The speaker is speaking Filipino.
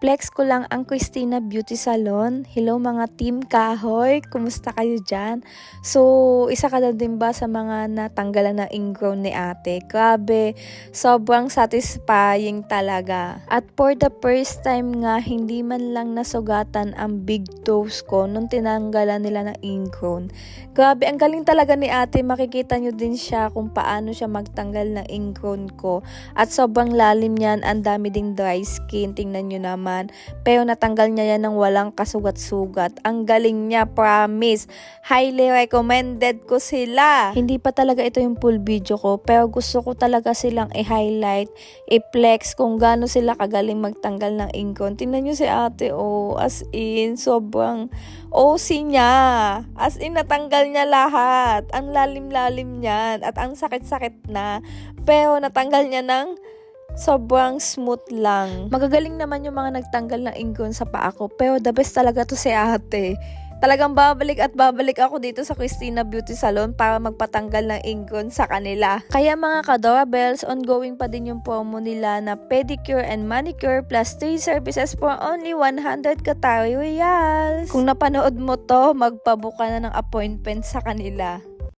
I-flex ko lang ang Christina Beauty Salon. Hello mga Team Kahoy, kumusta kayo dyan? So, isa ka na din ba sa mga natanggalan ng ingrown ni ate? Grabe, sobrang satisfying talaga. At for the first time nga, hindi man lang nasugatan ang big toes ko nung tinanggalan nila ng ingrown. Grabe, ang galing talaga ni ate. Makikita nyo din siya kung paano siya magtanggal ng ingrown ko. At sobrang lalim yan, ang dami ding dry skin, tingnan nyo naman. Pero natanggal niya yan ng walang kasugat-sugat. Ang galing niya, promise. Highly recommended ko sila. Hindi pa talaga ito yung full video ko, pero gusto ko talaga silang i-highlight, i-flex kung gaano sila kagaling magtanggal ng ingrown. Tingnan nyo si ate, oh, as in, sobrang OC niya. As in, natanggal niya lahat. Ang lalim-lalim niyan at ang sakit-sakit na. Pero natanggal niya ng sobrang smooth lang. Magagaling naman yung mga nagtanggal ng ingrown sa paa ko, pero the best talaga to si ate. Talagang babalik at babalik ako dito sa Christina Beauty Salon para magpatanggal ng ingrown sa kanila. Kaya mga ka-Dorabels, ongoing pa din yung promo nila na pedicure and manicure plus 3 services for only 100 Qatari Riyals. Kung napanood mo to, magpabuka na ng appointment sa kanila.